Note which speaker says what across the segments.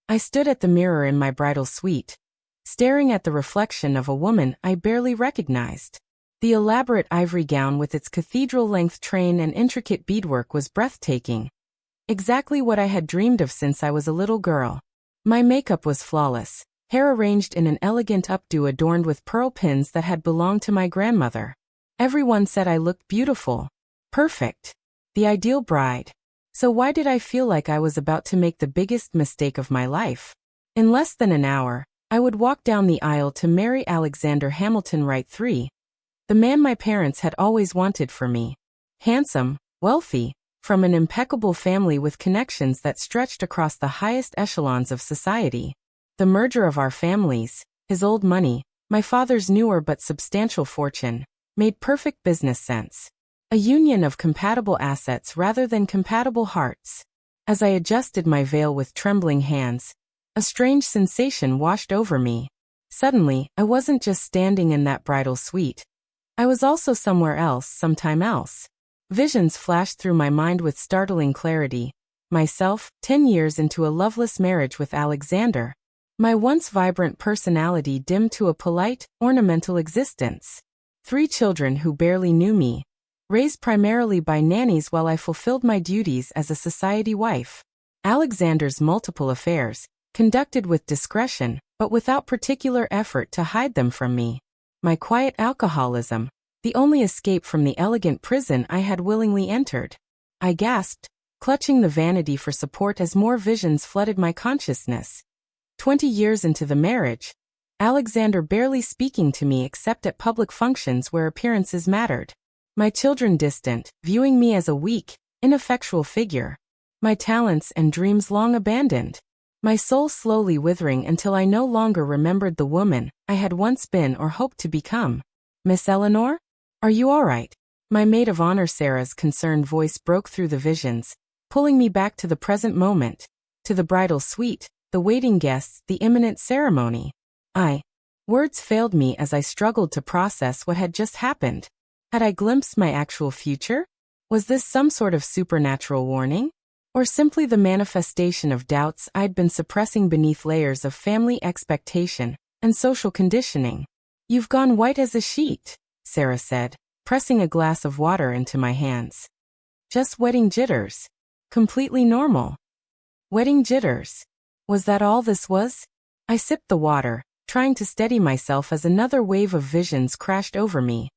Speaker 1: I stood at the mirror in my bridal suite, staring at the reflection of a woman I barely recognized. The elaborate ivory gown with its cathedral-length train and intricate beadwork was breathtaking. Exactly what I had dreamed of since I was a little girl. My makeup was flawless, hair arranged in an elegant updo adorned with pearl pins that had belonged to my grandmother. Everyone said I looked beautiful. Perfect. The ideal bride. So why did I feel like I was about to make the biggest mistake of my life? In less than an hour, I would walk down the aisle to marry Alexander Hamilton Wright III, the man my parents had always wanted for me. Handsome, wealthy, from an impeccable family with connections that stretched across the highest echelons of society. The merger of our families, his old money, my father's newer but substantial fortune, made perfect business sense. A union of compatible assets rather than compatible hearts. As I adjusted my veil with trembling hands, a strange sensation washed over me. Suddenly, I wasn't just standing in that bridal suite. I was also somewhere else, sometime else. Visions flashed through my mind with startling clarity. Myself, 10 years into a loveless marriage with Alexander. My once vibrant personality dimmed to a polite, ornamental existence. 3 children who barely knew me. Raised primarily by nannies while I fulfilled my duties as a society wife. Alexander's multiple affairs, conducted with discretion, but without particular effort to hide them from me. My quiet alcoholism, the only escape from the elegant prison I had willingly entered. I gasped, clutching the vanity for support as more visions flooded my consciousness. 20 years into the marriage, Alexander barely speaking to me except at public functions where appearances mattered. My children distant, viewing me as a weak, ineffectual figure. My talents and dreams long abandoned. My soul slowly withering until I no longer remembered the woman I had once been or hoped to become. Miss Eleanor? Are you all right? My maid of honor Sarah's concerned voice broke through the visions, pulling me back to the present moment, to the bridal suite, the waiting guests, the imminent ceremony. Words failed me as I struggled to process what had just happened. Had I glimpsed my actual future? Was this some sort of supernatural warning? Or simply the manifestation of doubts I'd been suppressing beneath layers of family expectation and social conditioning? You've gone white as a sheet, Sarah said, pressing a glass of water into my hands. Just wedding jitters. Completely normal. Wedding jitters. Was that all this was? I sipped the water, trying to steady myself as another wave of visions crashed over me.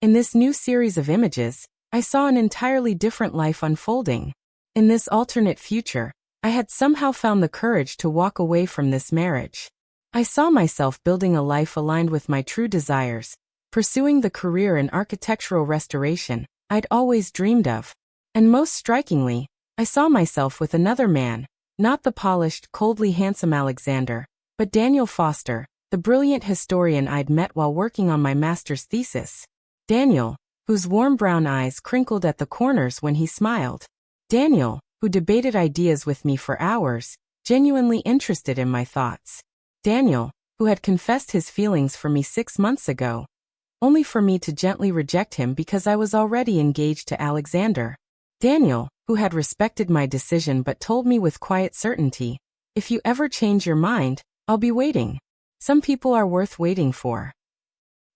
Speaker 1: In this new series of images, I saw an entirely different life unfolding. In this alternate future, I had somehow found the courage to walk away from this marriage. I saw myself building a life aligned with my true desires, pursuing the career in architectural restoration I'd always dreamed of. And most strikingly, I saw myself with another man, not the polished, coldly handsome Alexander, but Daniel Foster, the brilliant historian I'd met while working on my master's thesis. Daniel, whose warm brown eyes crinkled at the corners when he smiled. Daniel, who debated ideas with me for hours, genuinely interested in my thoughts. Daniel, who had confessed his feelings for me 6 months ago, only for me to gently reject him because I was already engaged to Alexander. Daniel, who had respected my decision but told me with quiet certainty, if you ever change your mind, I'll be waiting. Some people are worth waiting for.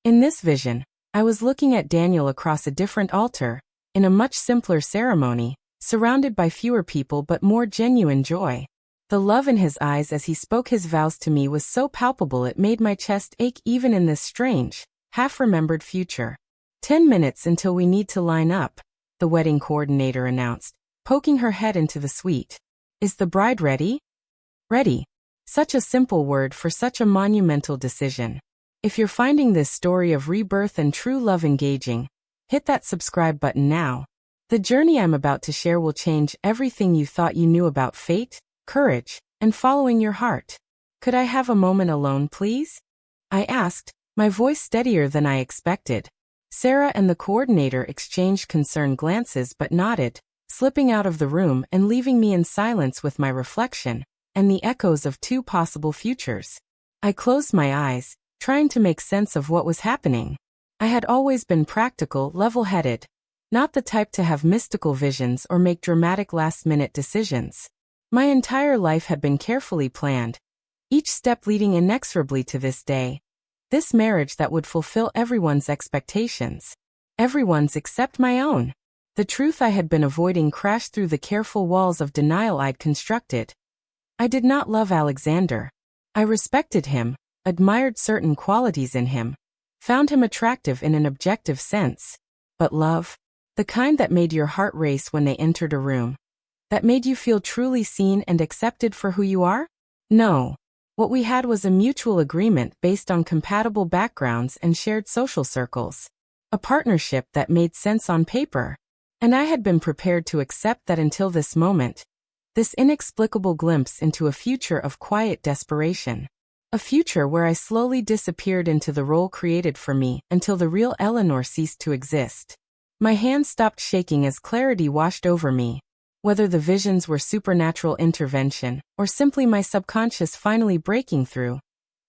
Speaker 1: In this vision, I was looking at Daniel across a different altar, in a much simpler ceremony, surrounded by fewer people but more genuine joy. The love in his eyes as he spoke his vows to me was so palpable it made my chest ache even in this strange, half-remembered future. 10 minutes until we need to line up, the wedding coordinator announced, poking her head into the suite. Is the bride ready? Ready. Such a simple word for such a monumental decision. If you're finding this story of rebirth and true love engaging, hit that subscribe button now. The journey I'm about to share will change everything you thought you knew about fate, courage, and following your heart. Could I have a moment alone, please? I asked, my voice steadier than I expected. Sarah and the coordinator exchanged concerned glances but nodded, slipping out of the room and leaving me in silence with my reflection and the echoes of 2 possible futures. I closed my eyes, trying to make sense of what was happening. I had always been practical, level-headed, not the type to have mystical visions or make dramatic last-minute decisions. My entire life had been carefully planned, each step leading inexorably to this day. This marriage that would fulfill everyone's expectations. Everyone's except my own. The truth I had been avoiding crashed through the careful walls of denial I'd constructed. I did not love Alexander. I respected him, admired certain qualities in him, found him attractive in an objective sense. But love? The kind that made your heart race when they entered a room? That made you feel truly seen and accepted for who you are? No. What we had was a mutual agreement based on compatible backgrounds and shared social circles. A partnership that made sense on paper. And I had been prepared to accept that until this moment. This inexplicable glimpse into a future of quiet desperation. A future where I slowly disappeared into the role created for me until the real Eleanor ceased to exist. My hands stopped shaking as clarity washed over me. Whether the visions were supernatural intervention or simply my subconscious finally breaking through.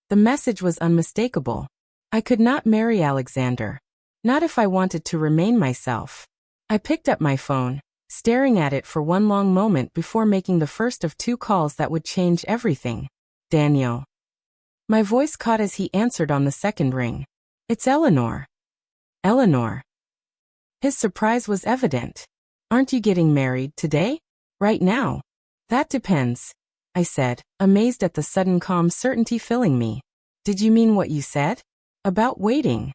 Speaker 1: The message was unmistakable. I could not marry Alexander. Not if I wanted to remain myself. I picked up my phone, staring at it for one long moment before making the first of 2 calls that would change everything. Daniel. My voice caught as he answered on the second ring. It's Eleanor. Eleanor. His surprise was evident. Aren't you getting married today? Right now? That depends, I said, amazed at the sudden calm certainty filling me. Did you mean what you said? About waiting?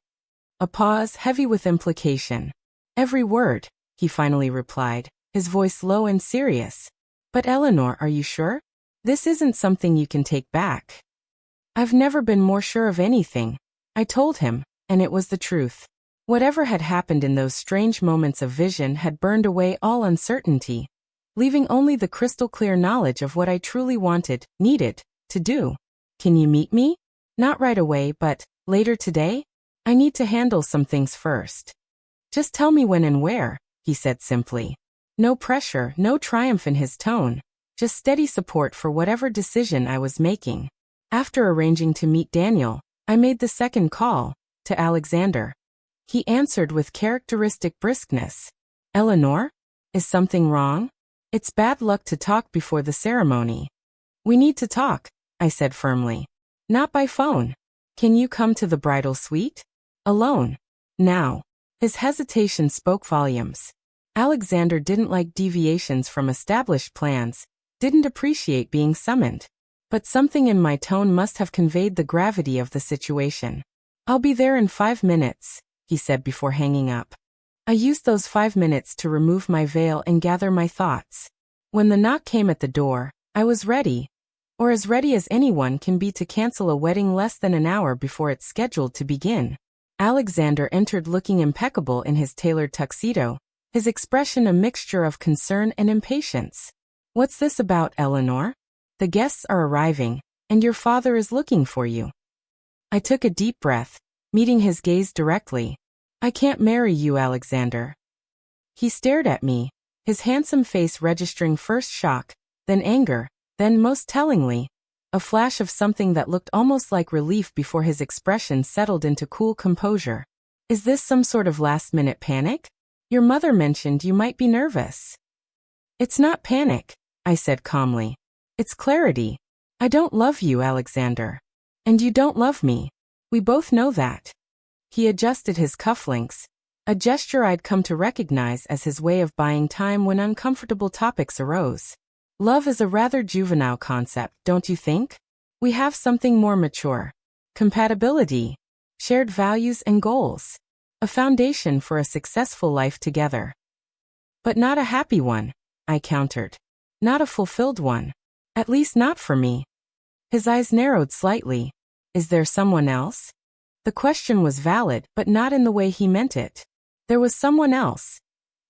Speaker 1: A pause, heavy with implication. Every word, he finally replied, his voice low and serious. But Eleanor, are you sure? This isn't something you can take back. I've never been more sure of anything, I told him, and it was the truth. Whatever had happened in those strange moments of vision had burned away all uncertainty, leaving only the crystal-clear knowledge of what I truly wanted, needed, to do. Can you meet me? Not right away, but later today? I need to handle some things first. Just tell me when and where, he said simply. No pressure, no triumph in his tone, just steady support for whatever decision I was making. After arranging to meet Daniel, I made the second call, to Alexander. He answered with characteristic briskness. Eleanor? Is something wrong? It's bad luck to talk before the ceremony. We need to talk, I said firmly. Not by phone. Can you come to the bridal suite? Alone. Now. His hesitation spoke volumes. Alexander didn't like deviations from established plans, didn't appreciate being summoned. But something in my tone must have conveyed the gravity of the situation. I'll be there in 5 minutes, he said before hanging up. I used those 5 minutes to remove my veil and gather my thoughts. When the knock came at the door, I was ready, or as ready as anyone can be to cancel a wedding less than an hour before it's scheduled to begin. Alexander entered looking impeccable in his tailored tuxedo, his expression a mixture of concern and impatience. What's this about, Eleanor? The guests are arriving, and your father is looking for you. I took a deep breath, meeting his gaze directly. I can't marry you, Alexander. He stared at me, his handsome face registering first shock, then anger, then most tellingly, a flash of something that looked almost like relief before his expression settled into cool composure. Is this some sort of last-minute panic? Your mother mentioned you might be nervous. It's not panic, I said calmly. It's clarity. I don't love you, Alexander. And you don't love me. We both know that. He adjusted his cufflinks, a gesture I'd come to recognize as his way of buying time when uncomfortable topics arose. Love is a rather juvenile concept, don't you think? We have something more mature. Compatibility, shared values and goals. A foundation for a successful life together. But not a happy one, I countered. Not a fulfilled one. At least not for me. His eyes narrowed slightly. Is there someone else? The question was valid, but not in the way he meant it. There was someone else.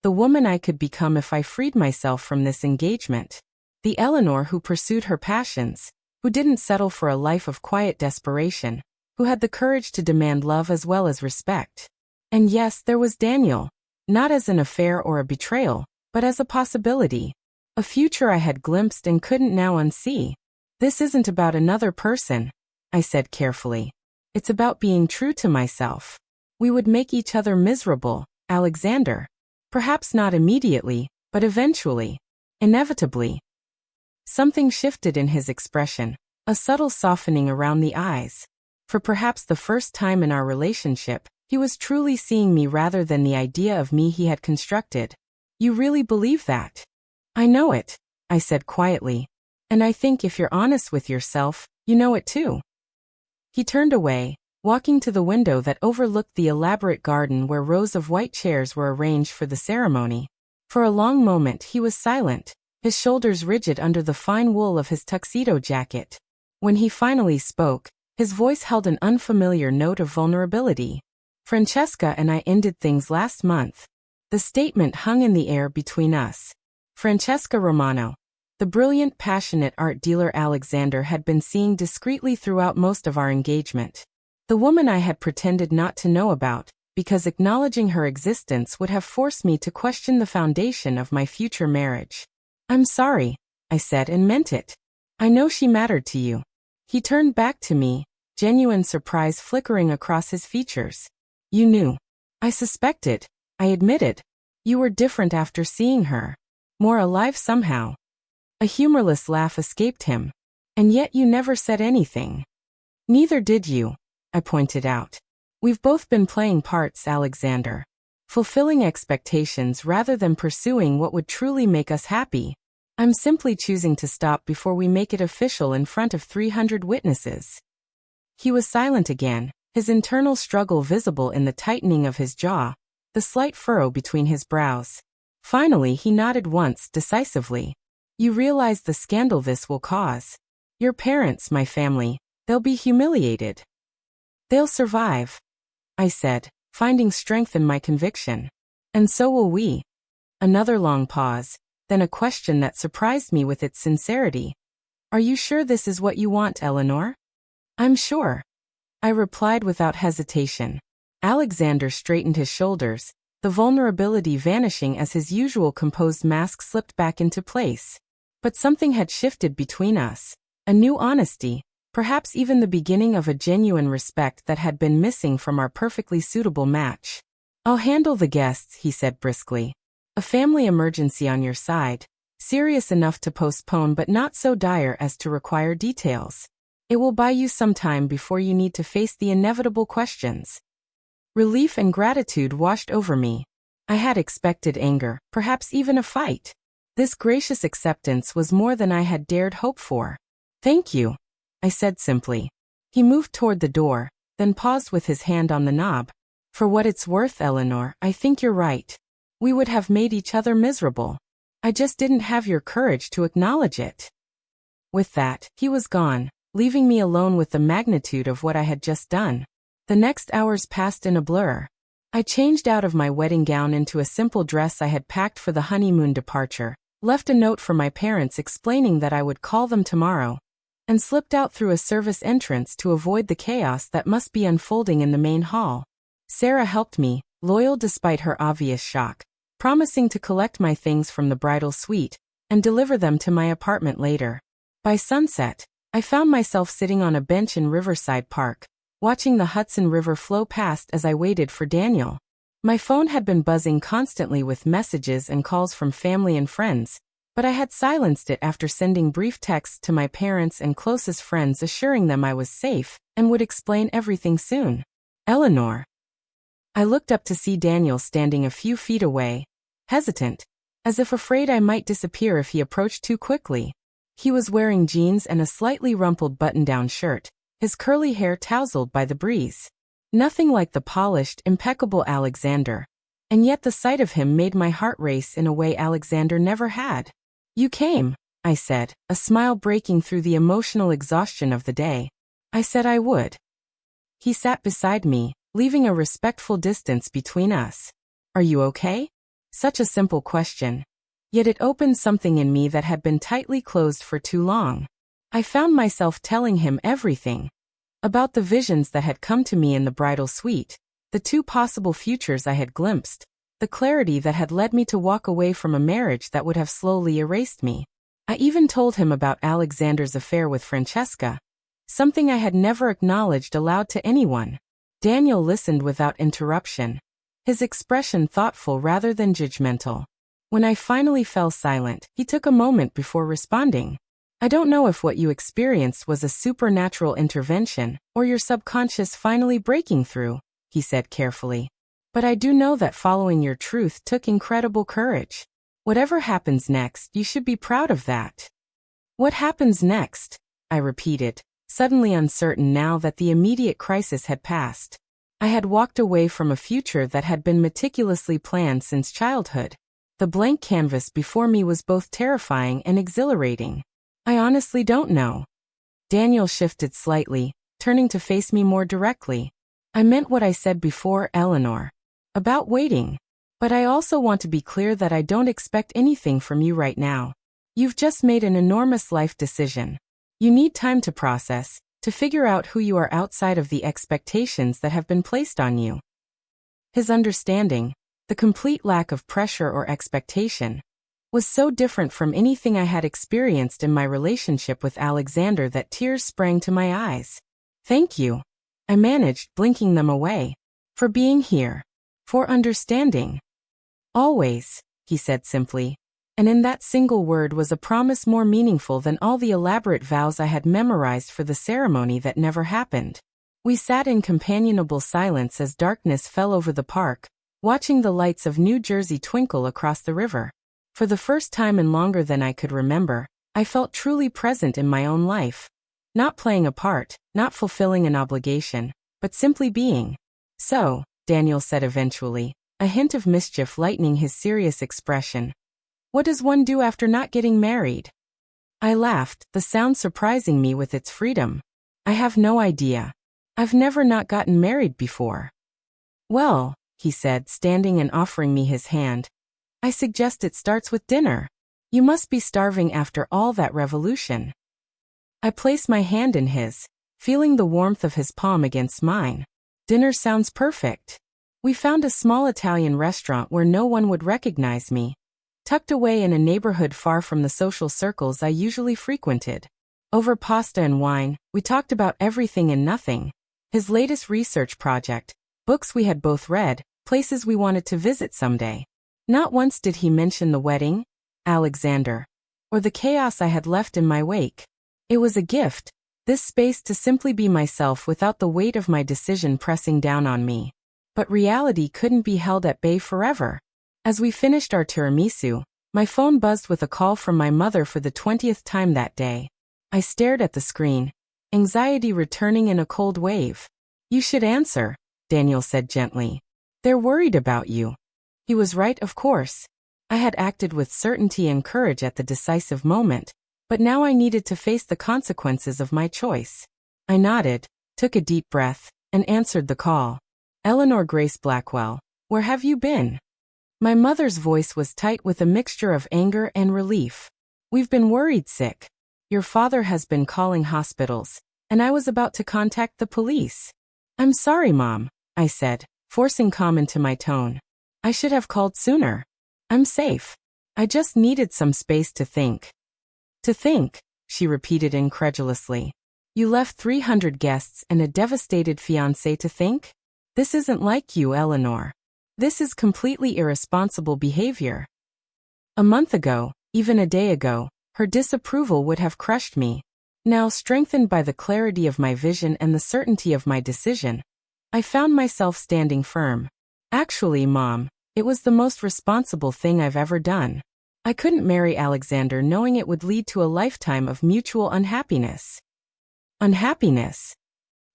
Speaker 1: The woman I could become if I freed myself from this engagement. The Eleanor who pursued her passions, who didn't settle for a life of quiet desperation, who had the courage to demand love as well as respect. And yes, there was Daniel, not as an affair or a betrayal, but as a possibility. A future I had glimpsed and couldn't now unsee. This isn't about another person, I said carefully. It's about being true to myself. We would make each other miserable, Alexander. Perhaps not immediately, but eventually. Inevitably. Something shifted in his expression, a subtle softening around the eyes. For perhaps the first time in our relationship, he was truly seeing me rather than the idea of me he had constructed. You really believe that? I know it, I said quietly. And I think if you're honest with yourself, you know it too. He turned away, walking to the window that overlooked the elaborate garden where rows of white chairs were arranged for the ceremony. For a long moment he was silent, his shoulders rigid under the fine wool of his tuxedo jacket. When he finally spoke, his voice held an unfamiliar note of vulnerability. Francesca and I ended things last month. The statement hung in the air between us. Francesca Romano, the brilliant, passionate art dealer Alexander had been seeing discreetly throughout most of our engagement. The woman I had pretended not to know about, because acknowledging her existence would have forced me to question the foundation of my future marriage. I'm sorry, I said and meant it. I know she mattered to you. He turned back to me, genuine surprise flickering across his features. You knew. I suspected, I admitted. You were different after seeing her. More alive somehow. A humorless laugh escaped him. And yet you never said anything. Neither did you, I pointed out. We've both been playing parts, Alexander. Fulfilling expectations rather than pursuing what would truly make us happy. I'm simply choosing to stop before we make it official in front of 300 witnesses. He was silent again, his internal struggle visible in the tightening of his jaw, the slight furrow between his brows. Finally he nodded once, decisively. You realize the scandal this will cause. Your parents, my family, they'll be humiliated. They'll survive, I said, finding strength in my conviction. And so will we. Another long pause, then a question that surprised me with its sincerity. Are you sure this is what you want, Eleanor? I'm sure, I replied without hesitation. Alexander straightened his shoulders, the vulnerability vanishing as his usual composed mask slipped back into place. But something had shifted between us. A new honesty, perhaps even the beginning of a genuine respect that had been missing from our perfectly suitable match. I'll handle the guests, he said briskly. A family emergency on your side, serious enough to postpone but not so dire as to require details. It will buy you some time before you need to face the inevitable questions. Relief and gratitude washed over me. I had expected anger, perhaps even a fight. This gracious acceptance was more than I had dared hope for. Thank you, I said simply. He moved toward the door, then paused with his hand on the knob. For what it's worth, Eleanor, I think you're right. We would have made each other miserable. I just didn't have your courage to acknowledge it. With that, he was gone, leaving me alone with the magnitude of what I had just done. The next hours passed in a blur. I changed out of my wedding gown into a simple dress I had packed for the honeymoon departure, left a note for my parents explaining that I would call them tomorrow, and slipped out through a service entrance to avoid the chaos that must be unfolding in the main hall. Sarah helped me, loyal despite her obvious shock, promising to collect my things from the bridal suite and deliver them to my apartment later. By sunset, I found myself sitting on a bench in Riverside Park, watching the Hudson River flow past as I waited for Daniel. My phone had been buzzing constantly with messages and calls from family and friends, but I had silenced it after sending brief texts to my parents and closest friends assuring them I was safe and would explain everything soon. Eleanor. I looked up to see Daniel standing a few feet away, hesitant, as if afraid I might disappear if he approached too quickly. He was wearing jeans and a slightly rumpled button-down shirt, his curly hair tousled by the breeze. Nothing like the polished, impeccable Alexander. And yet the sight of him made my heart race in a way Alexander never had. You came, I said, a smile breaking through the emotional exhaustion of the day. I said I would. He sat beside me, leaving a respectful distance between us. Are you okay? Such a simple question. Yet it opened something in me that had been tightly closed for too long. I found myself telling him everything. About the visions that had come to me in the bridal suite, the two possible futures I had glimpsed, the clarity that had led me to walk away from a marriage that would have slowly erased me. I even told him about Alexander's affair with Francesca, something I had never acknowledged aloud to anyone. Daniel listened without interruption, his expression thoughtful rather than judgmental. When I finally fell silent, he took a moment before responding. I don't know if what you experienced was a supernatural intervention or your subconscious finally breaking through, he said carefully. But I do know that following your truth took incredible courage. Whatever happens next, you should be proud of that. What happens next? I repeated, suddenly uncertain now that the immediate crisis had passed. I had walked away from a future that had been meticulously planned since childhood. The blank canvas before me was both terrifying and exhilarating. I honestly don't know. Daniel shifted slightly, turning to face me more directly. I meant what I said before, Eleanor. About waiting. But I also want to be clear that I don't expect anything from you right now. You've just made an enormous life decision. You need time to process, to figure out who you are outside of the expectations that have been placed on you. His understanding, the complete lack of pressure or expectation, was so different from anything I had experienced in my relationship with Alexander that tears sprang to my eyes. Thank you. I managed, blinking them away. For being here. For understanding. Always, he said simply. And in that single word was a promise more meaningful than all the elaborate vows I had memorized for the ceremony that never happened. We sat in companionable silence as darkness fell over the park, watching the lights of New Jersey twinkle across the river. For the first time in longer than I could remember, I felt truly present in my own life. Not playing a part, not fulfilling an obligation, but simply being. So, Daniel said eventually, a hint of mischief lightening his serious expression. What does one do after not getting married? I laughed, the sound surprising me with its freedom. I have no idea. I've never not gotten married before. Well, he said, standing and offering me his hand. I suggest it starts with dinner. You must be starving after all that revolution. I placed my hand in his, feeling the warmth of his palm against mine. Dinner sounds perfect. We found a small Italian restaurant where no one would recognize me, tucked away in a neighborhood far from the social circles I usually frequented. Over pasta and wine, we talked about everything and nothing. His latest research project, books we had both read, places we wanted to visit someday. Not once did he mention the wedding, Alexander, or the chaos I had left in my wake. It was a gift, this space to simply be myself without the weight of my decision pressing down on me. But reality couldn't be held at bay forever. As we finished our tiramisu, my phone buzzed with a call from my mother for the 20th time that day. I stared at the screen, anxiety returning in a cold wave. You should answer, Daniel said gently. They're worried about you. He was right, of course. I had acted with certainty and courage at the decisive moment, but now I needed to face the consequences of my choice. I nodded, took a deep breath, and answered the call. Eleanor Grace Blackwell, where have you been? My mother's voice was tight with a mixture of anger and relief. We've been worried sick. Your father has been calling hospitals, and I was about to contact the police. I'm sorry, Mom, I said, forcing calm into my tone. I should have called sooner. I'm safe. I just needed some space to think. To think, she repeated incredulously. You left 300 guests and a devastated fiancé to think? This isn't like you, Eleanor. This is completely irresponsible behavior. A month ago, even a day ago, her disapproval would have crushed me. Now, strengthened by the clarity of my vision and the certainty of my decision, I found myself standing firm. Actually, Mom, it was the most responsible thing I've ever done. I couldn't marry Alexander knowing it would lead to a lifetime of mutual unhappiness. Unhappiness?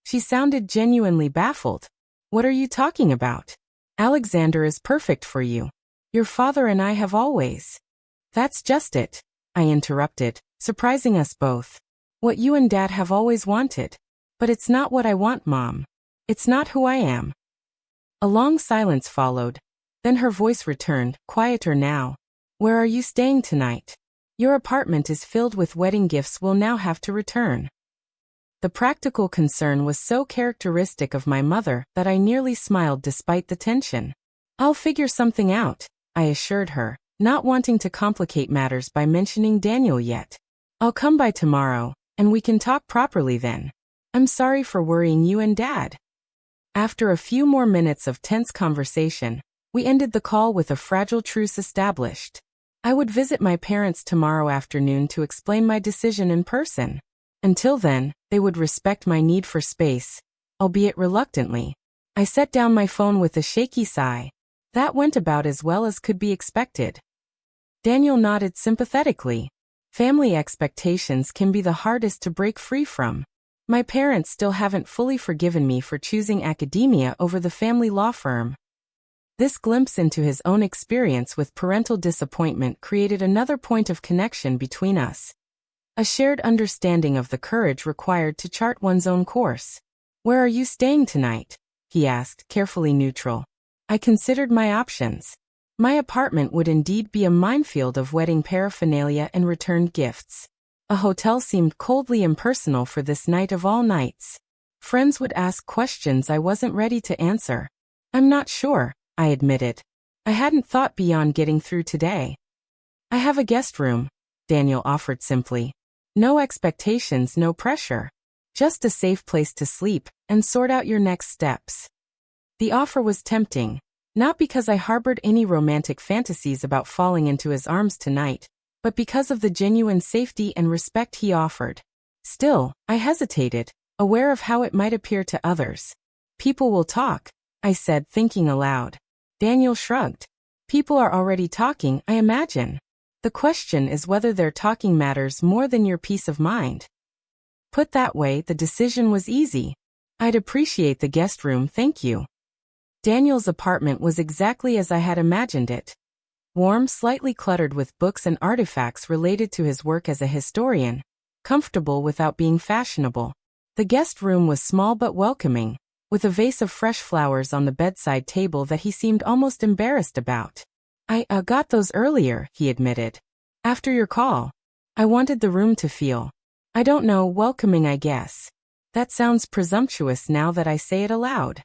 Speaker 1: She sounded genuinely baffled. What are you talking about? Alexander is perfect for you. Your father and I have always. That's just it, I interrupted, surprising us both. What you and Dad have always wanted. But it's not what I want, Mom. It's not who I am. A long silence followed. Then her voice returned, quieter now. Where are you staying tonight? Your apartment is filled with wedding gifts we'll now have to return. The practical concern was so characteristic of my mother that I nearly smiled despite the tension. I'll figure something out, I assured her, not wanting to complicate matters by mentioning Daniel yet. I'll come by tomorrow, and we can talk properly then. I'm sorry for worrying you and Dad. After a few more minutes of tense conversation, we ended the call with a fragile truce established. I would visit my parents tomorrow afternoon to explain my decision in person. Until then, they would respect my need for space, albeit reluctantly. I set down my phone with a shaky sigh. That went about as well as could be expected. Daniel nodded sympathetically. Family expectations can be the hardest to break free from. My parents still haven't fully forgiven me for choosing academia over the family law firm. This glimpse into his own experience with parental disappointment created another point of connection between us. A shared understanding of the courage required to chart one's own course. "Where are you staying tonight?" he asked, carefully neutral. I considered my options. My apartment would indeed be a minefield of wedding paraphernalia and returned gifts. A hotel seemed coldly impersonal for this night of all nights. Friends would ask questions I wasn't ready to answer. "I'm not sure," I admitted. I hadn't thought beyond getting through today. "I have a guest room," Daniel offered simply. No expectations, no pressure. Just a safe place to sleep and sort out your next steps. The offer was tempting, not because I harbored any romantic fantasies about falling into his arms tonight, but because of the genuine safety and respect he offered. Still, I hesitated, aware of how it might appear to others. "People will talk," I said, thinking aloud. Daniel shrugged. "People are already talking, I imagine. The question is whether their talking matters more than your peace of mind." Put that way, the decision was easy. "I'd appreciate the guest room, thank you." Daniel's apartment was exactly as I had imagined it. Warm, slightly cluttered with books and artifacts related to his work as a historian. Comfortable without being fashionable. The guest room was small but welcoming, with a vase of fresh flowers on the bedside table that he seemed almost embarrassed about. I got those earlier," he admitted. "After your call. I wanted the room to feel, I don't know, welcoming, I guess. That sounds presumptuous now that I say it aloud."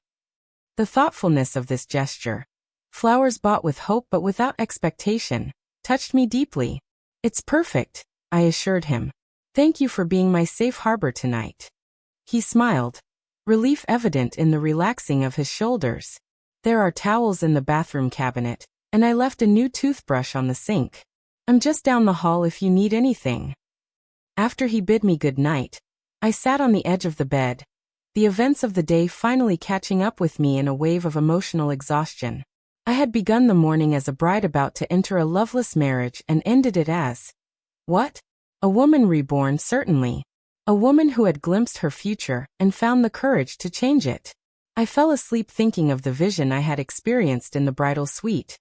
Speaker 1: The thoughtfulness of this gesture, flowers bought with hope but without expectation, touched me deeply. "It's perfect," I assured him. "Thank you for being my safe harbor tonight." He smiled, relief evident in the relaxing of his shoulders. "There are towels in the bathroom cabinet, and I left a new toothbrush on the sink. I'm just down the hall if you need anything." After he bid me good night, I sat on the edge of the bed, the events of the day finally catching up with me in a wave of emotional exhaustion. I had begun the morning as a bride about to enter a loveless marriage and ended it as, what? A woman reborn, certainly. A woman who had glimpsed her future and found the courage to change it. I fell asleep thinking of the vision I had experienced in the bridal suite.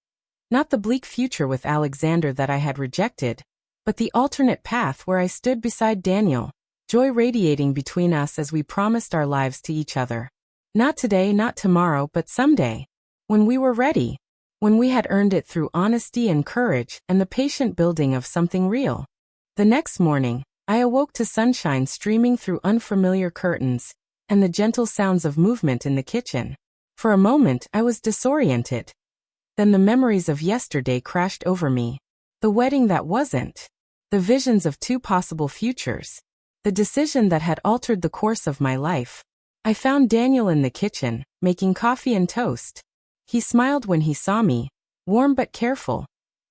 Speaker 1: Not the bleak future with Alexander that I had rejected, but the alternate path where I stood beside Daniel, joy radiating between us as we promised our lives to each other. Not today, not tomorrow, but someday. When we were ready. When we had earned it through honesty and courage and the patient building of something real. The next morning, I awoke to sunshine streaming through unfamiliar curtains, and the gentle sounds of movement in the kitchen. For a moment I was disoriented. Then the memories of yesterday crashed over me. The wedding that wasn't. The visions of two possible futures. The decision that had altered the course of my life. I found Daniel in the kitchen, making coffee and toast. He smiled when he saw me, warm but careful,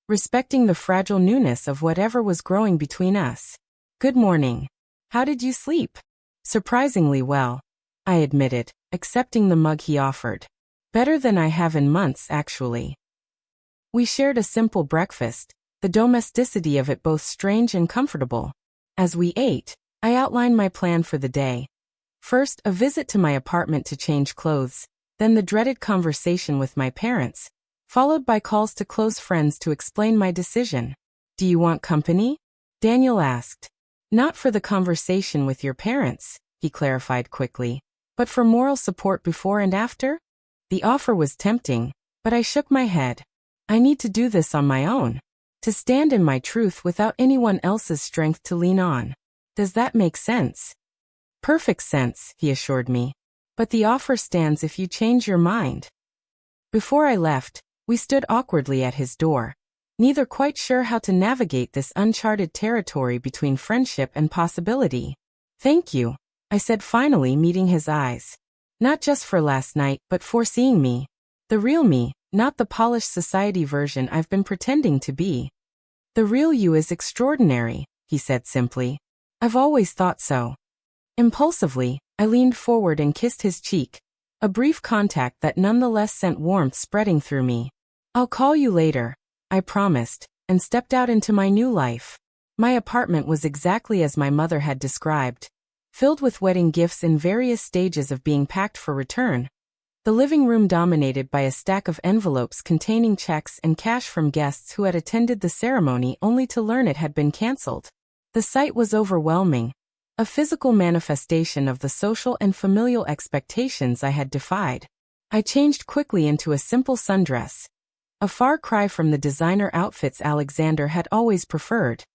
Speaker 1: respecting the fragile newness of whatever was growing between us. "Good morning. How did you sleep?" "Surprisingly well," I admitted, accepting the mug he offered. "Better than I have in months, actually." We shared a simple breakfast, the domesticity of it both strange and comfortable. As we ate, I outlined my plan for the day. First, a visit to my apartment to change clothes, then the dreaded conversation with my parents, followed by calls to close friends to explain my decision. "Do you want company?" Daniel asked. "Not for the conversation with your parents," he clarified quickly, "but for moral support before and after?" The offer was tempting, but I shook my head. I need to do this on my own. To stand in my truth without anyone else's strength to lean on. Does that make sense? "Perfect sense," he assured me. "But the offer stands if you change your mind." Before I left, we stood awkwardly at his door, neither quite sure how to navigate this uncharted territory between friendship and possibility. "Thank you," I said, finally meeting his eyes. "Not just for last night, but for seeing me. The real me, not the polished society version I've been pretending to be." The real you is extraordinary, he said simply. I've always thought so. Impulsively, I leaned forward and kissed his cheek, a brief contact that nonetheless sent warmth spreading through me. I'll call you later, I promised, and stepped out into my new life. My apartment was exactly as my mother had described, filled with wedding gifts in various stages of being packed for return. The living room dominated by a stack of envelopes containing checks and cash from guests who had attended the ceremony only to learn it had been canceled. The sight was overwhelming, a physical manifestation of the social and familial expectations I had defied. I changed quickly into a simple sundress, a far cry from the designer outfits Alexander had always preferred,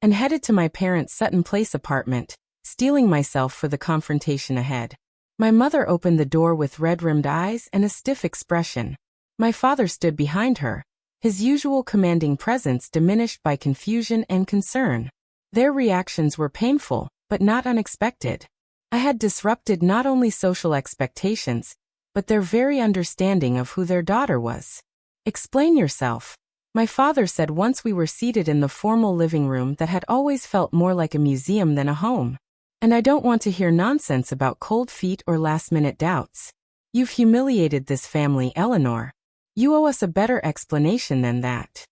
Speaker 1: and headed to my parents' Sutton Place apartment, steeling myself for the confrontation ahead. My mother opened the door with red-rimmed eyes and a stiff expression. My father stood behind her, his usual commanding presence diminished by confusion and concern. Their reactions were painful, but not unexpected. I had disrupted not only social expectations, but their very understanding of who their daughter was. Explain yourself, my father said once we were seated in the formal living room that had always felt more like a museum than a home. And I don't want to hear nonsense about cold feet or last-minute doubts. You've humiliated this family, Eleanor. You owe us a better explanation than that.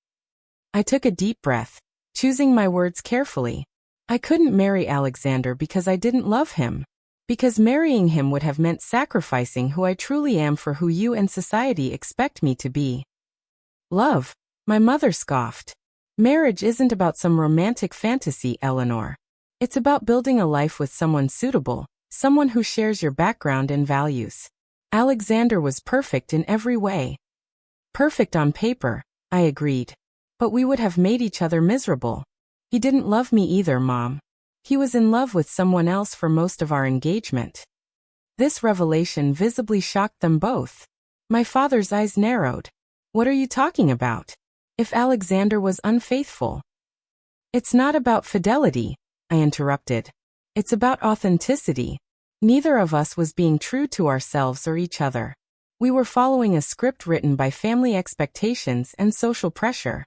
Speaker 1: I took a deep breath, choosing my words carefully. I couldn't marry Alexander because I didn't love him. Because marrying him would have meant sacrificing who I truly am for who you and society expect me to be. Love, my mother scoffed. Marriage isn't about some romantic fantasy, Eleanor. It's about building a life with someone suitable, someone who shares your background and values. Alexander was perfect in every way. Perfect on paper, I agreed. But we would have made each other miserable. He didn't love me either, Mom. He was in love with someone else for most of our engagement. This revelation visibly shocked them both. My father's eyes narrowed. What are you talking about? If Alexander was unfaithful? It's not about fidelity, I interrupted. It's about authenticity. Neither of us was being true to ourselves or each other. We were following a script written by family expectations and social pressure.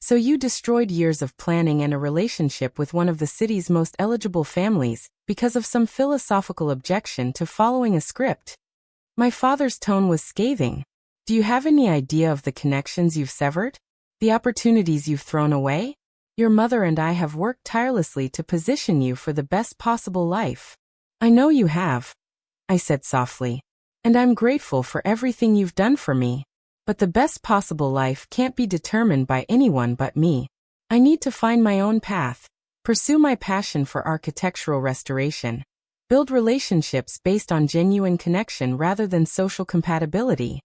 Speaker 1: So you destroyed years of planning and a relationship with one of the city's most eligible families because of some philosophical objection to following a script. My father's tone was scathing. Do you have any idea of the connections you've severed? The opportunities you've thrown away? Your mother and I have worked tirelessly to position you for the best possible life. I know you have, I said softly, and I'm grateful for everything you've done for me. But the best possible life can't be determined by anyone but me. I need to find my own path, pursue my passion for architectural restoration, build relationships based on genuine connection rather than social compatibility.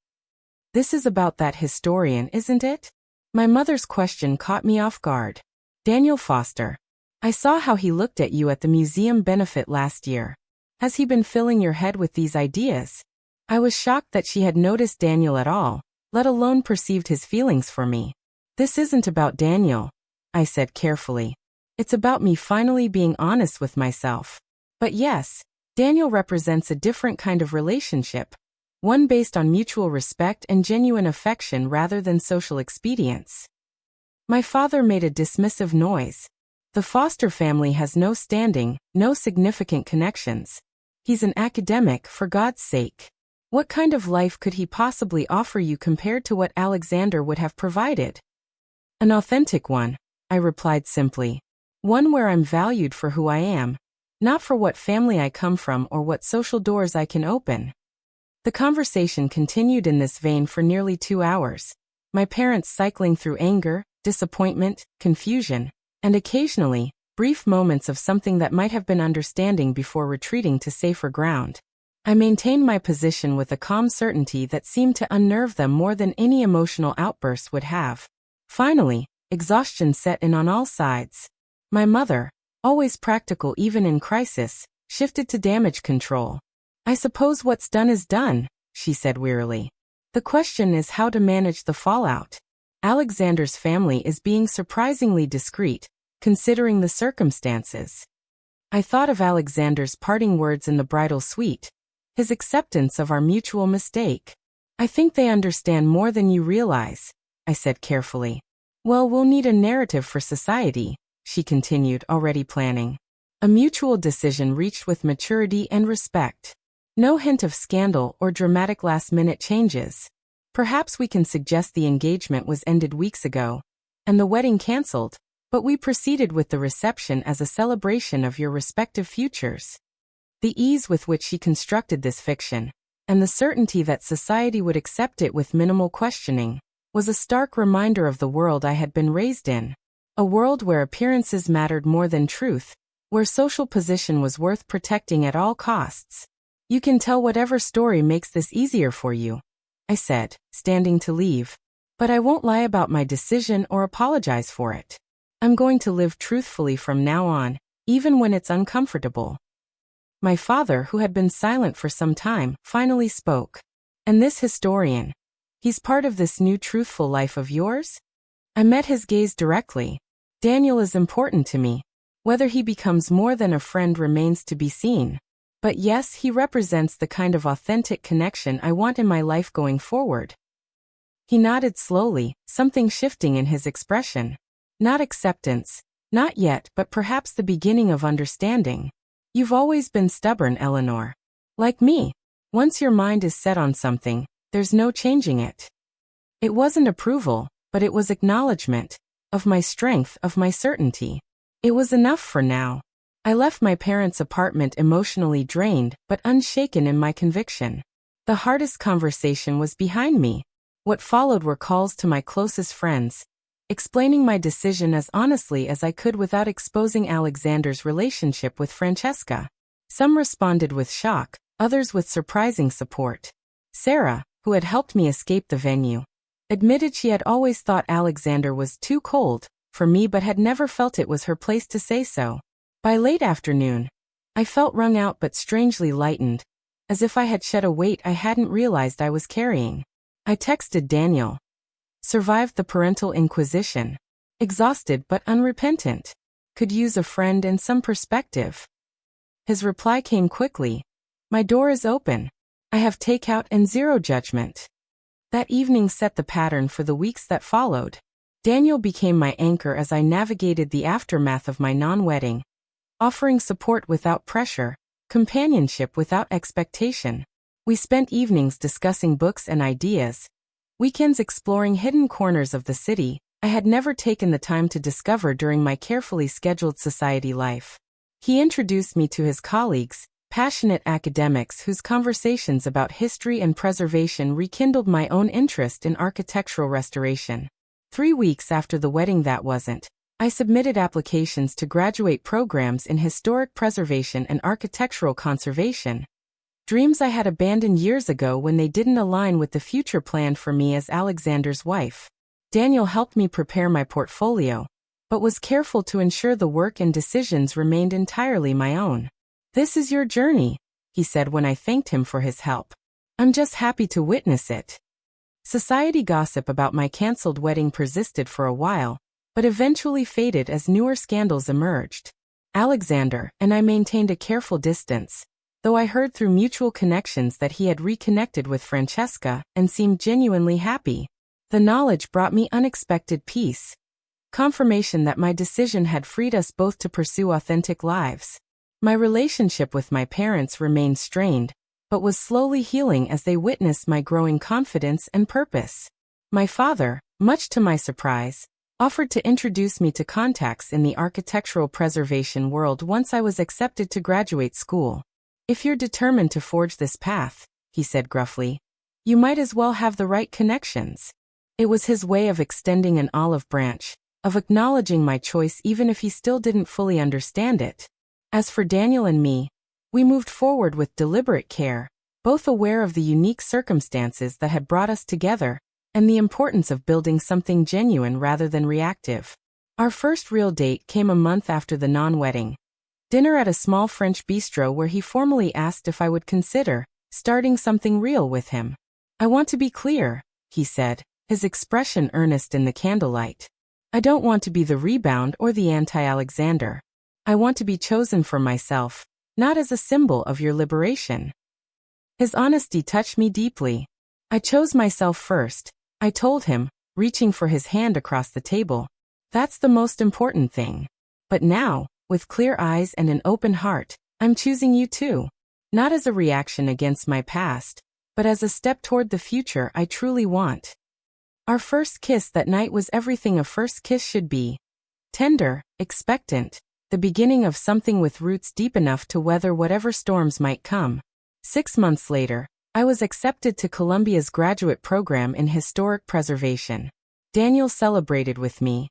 Speaker 1: This is about that historian, isn't it? My mother's question caught me off guard. Daniel Foster. I saw how he looked at you at the museum benefit last year. Has he been filling your head with these ideas? I was shocked that she had noticed Daniel at all, let alone perceived his feelings for me. This isn't about Daniel, I said carefully. It's about me finally being honest with myself. But yes, Daniel represents a different kind of relationship, one based on mutual respect and genuine affection rather than social expedience. My father made a dismissive noise. The Foster family has no standing, no significant connections. He's an academic, for God's sake. What kind of life could he possibly offer you compared to what Alexander would have provided? An authentic one, I replied simply. One where I'm valued for who I am, not for what family I come from or what social doors I can open. The conversation continued in this vein for nearly 2 hours, my parents cycling through anger, disappointment, confusion, and occasionally, brief moments of something that might have been understanding before retreating to safer ground. I maintained my position with a calm certainty that seemed to unnerve them more than any emotional outburst would have. Finally, exhaustion set in on all sides. My mother, always practical even in crisis, shifted to damage control. I suppose what's done is done, she said wearily. The question is how to manage the fallout. Alexander's family is being surprisingly discreet, considering the circumstances. I thought of Alexander's parting words in the bridal suite, his acceptance of our mutual mistake. I think they understand more than you realize, I said carefully. Well, we'll need a narrative for society, she continued, already planning. A mutual decision reached with maturity and respect. No hint of scandal or dramatic last-minute changes. Perhaps we can suggest the engagement was ended weeks ago, and the wedding cancelled, but we proceeded with the reception as a celebration of your respective futures. The ease with which she constructed this fiction, and the certainty that society would accept it with minimal questioning, was a stark reminder of the world I had been raised in. A world where appearances mattered more than truth, where social position was worth protecting at all costs. You can tell whatever story makes this easier for you, I said, standing to leave. But I won't lie about my decision or apologize for it. I'm going to live truthfully from now on, even when it's uncomfortable. My father, who had been silent for some time, finally spoke. And this historian, he's part of this new truthful life of yours? I met his gaze directly. Daniel is important to me. Whether he becomes more than a friend remains to be seen. But yes, he represents the kind of authentic connection I want in my life going forward. He nodded slowly, something shifting in his expression. Not acceptance, not yet, but perhaps the beginning of understanding. You've always been stubborn, Eleanor. Like me, once your mind is set on something, there's no changing it. It wasn't approval, but it was acknowledgement of my strength, of my certainty. It was enough for now. I left my parents' apartment emotionally drained, but unshaken in my conviction. The hardest conversation was behind me. What followed were calls to my closest friends, explaining my decision as honestly as I could without exposing Alexander's relationship with Francesca. Some responded with shock, others with surprising support. Sarah, who had helped me escape the venue, admitted she had always thought Alexander was too cold for me but had never felt it was her place to say so. By late afternoon, I felt wrung out but strangely lightened, as if I had shed a weight I hadn't realized I was carrying. I texted Daniel. Survived the parental inquisition. Exhausted but unrepentant. Could use a friend and some perspective. His reply came quickly. My door is open. I have takeout and zero judgment. That evening set the pattern for the weeks that followed. Daniel became my anchor as I navigated the aftermath of my non-wedding, offering support without pressure, companionship without expectation. We spent evenings discussing books and ideas, weekends exploring hidden corners of the city I had never taken the time to discover during my carefully scheduled society life. He introduced me to his colleagues, passionate academics whose conversations about history and preservation rekindled my own interest in architectural restoration. 3 weeks after the wedding I submitted applications to graduate programs in historic preservation and architectural conservation. Dreams I had abandoned years ago when they didn't align with the future planned for me as Alexander's wife. Daniel helped me prepare my portfolio, but was careful to ensure the work and decisions remained entirely my own. This is your journey, he said when I thanked him for his help. I'm just happy to witness it. Society gossip about my cancelled wedding persisted for a while, but eventually faded as newer scandals emerged. Alexander and I maintained a careful distance, though I heard through mutual connections that he had reconnected with Francesca and seemed genuinely happy. The knowledge brought me unexpected peace. Confirmation that my decision had freed us both to pursue authentic lives. My relationship with my parents remained strained, but was slowly healing as they witnessed my growing confidence and purpose. My father, much to my surprise, offered to introduce me to contacts in the architectural preservation world once I was accepted to graduate school. If you're determined to forge this path, he said gruffly, you might as well have the right connections. It was his way of extending an olive branch, of acknowledging my choice even if he still didn't fully understand it. As for Daniel and me, we moved forward with deliberate care, both aware of the unique circumstances that had brought us together, and the importance of building something genuine rather than reactive. Our first real date came a month after the non-wedding. Dinner at a small French bistro where he formally asked if I would consider starting something real with him. I want to be clear, he said, his expression earnest in the candlelight. I don't want to be the rebound or the anti-Alexander. I want to be chosen for myself, not as a symbol of your liberation. His honesty touched me deeply. I chose myself first, I told him, reaching for his hand across the table. That's the most important thing. But now, with clear eyes and an open heart, I'm choosing you too. Not as a reaction against my past, but as a step toward the future I truly want. Our first kiss that night was everything a first kiss should be. Tender, expectant, the beginning of something with roots deep enough to weather whatever storms might come. 6 months later, I was accepted to Columbia's graduate program in historic preservation. Daniel celebrated with me,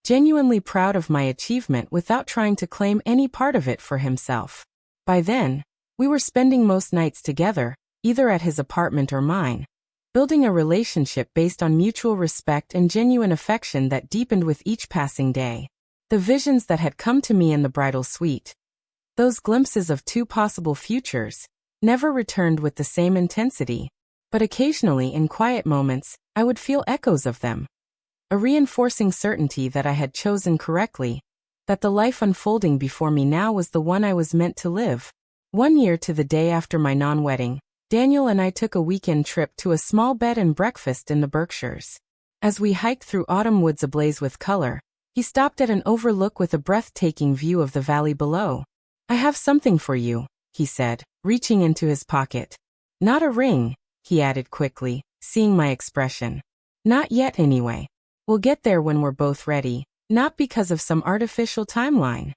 Speaker 1: genuinely proud of my achievement without trying to claim any part of it for himself. By then, we were spending most nights together, either at his apartment or mine, building a relationship based on mutual respect and genuine affection that deepened with each passing day. The visions that had come to me in the bridal suite, those glimpses of two possible futures, never returned with the same intensity, but occasionally in quiet moments, I would feel echoes of them. A reinforcing certainty that I had chosen correctly, that the life unfolding before me now was the one I was meant to live. 1 year to the day after my non-wedding, Daniel and I took a weekend trip to a small bed and breakfast in the Berkshires. As we hiked through autumn woods ablaze with color, he stopped at an overlook with a breathtaking view of the valley below. "I have something for you," he said, reaching into his pocket. "Not a ring," he added quickly, seeing my expression. "Not yet anyway. We'll get there when we're both ready, not because of some artificial timeline."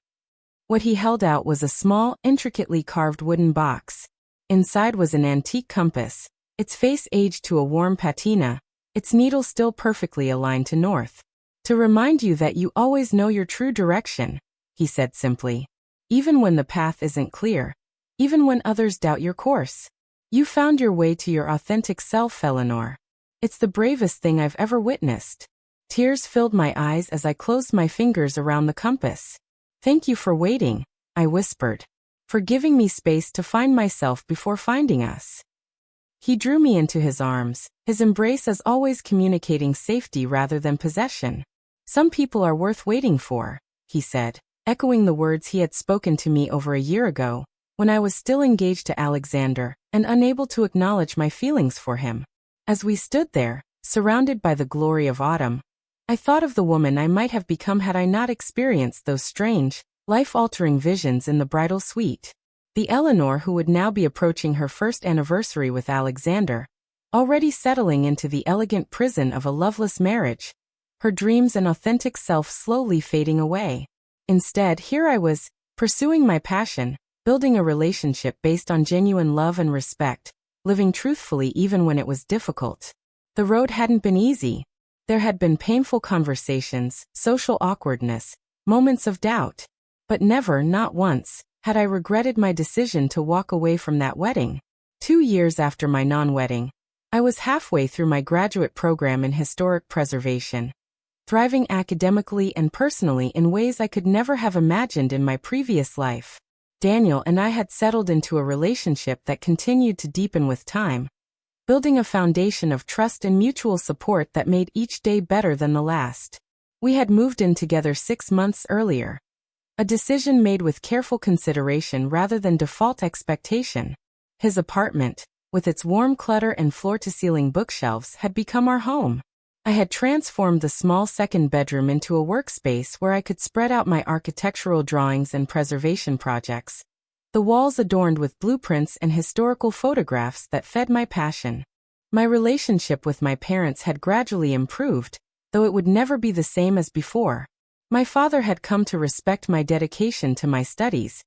Speaker 1: What he held out was a small, intricately carved wooden box. Inside was an antique compass, its face aged to a warm patina, its needle still perfectly aligned to north. "To remind you that you always know your true direction," he said simply. "Even when the path isn't clear, even when others doubt your course. You found your way to your authentic self, Eleanor. It's the bravest thing I've ever witnessed." Tears filled my eyes as I closed my fingers around the compass. "Thank you for waiting," I whispered. "For giving me space to find myself before finding us." He drew me into his arms, his embrace as always communicating safety rather than possession. "Some people are worth waiting for," he said, echoing the words he had spoken to me over a year ago, when I was still engaged to Alexander and unable to acknowledge my feelings for him. As we stood there, surrounded by the glory of autumn, I thought of the woman I might have become had I not experienced those strange, life-altering visions in the bridal suite. The Eleanor who would now be approaching her first anniversary with Alexander, already settling into the elegant prison of a loveless marriage, her dreams and authentic self slowly fading away. Instead, here I was, pursuing my passion, building a relationship based on genuine love and respect, living truthfully even when it was difficult. The road hadn't been easy. There had been painful conversations, social awkwardness, moments of doubt. But never, not once, had I regretted my decision to walk away from that wedding. 2 years after my non-wedding, I was halfway through my graduate program in historic preservation, thriving academically and personally in ways I could never have imagined in my previous life. Daniel and I had settled into a relationship that continued to deepen with time, building a foundation of trust and mutual support that made each day better than the last. We had moved in together 6 months earlier, a decision made with careful consideration rather than default expectation. His apartment, with its warm clutter and floor-to-ceiling bookshelves, had become our home. I had transformed the small second bedroom into a workspace where I could spread out my architectural drawings and preservation projects, the walls adorned with blueprints and historical photographs that fed my passion. My relationship with my parents had gradually improved, though it would never be the same as before. My father had come to respect my dedication to my studies,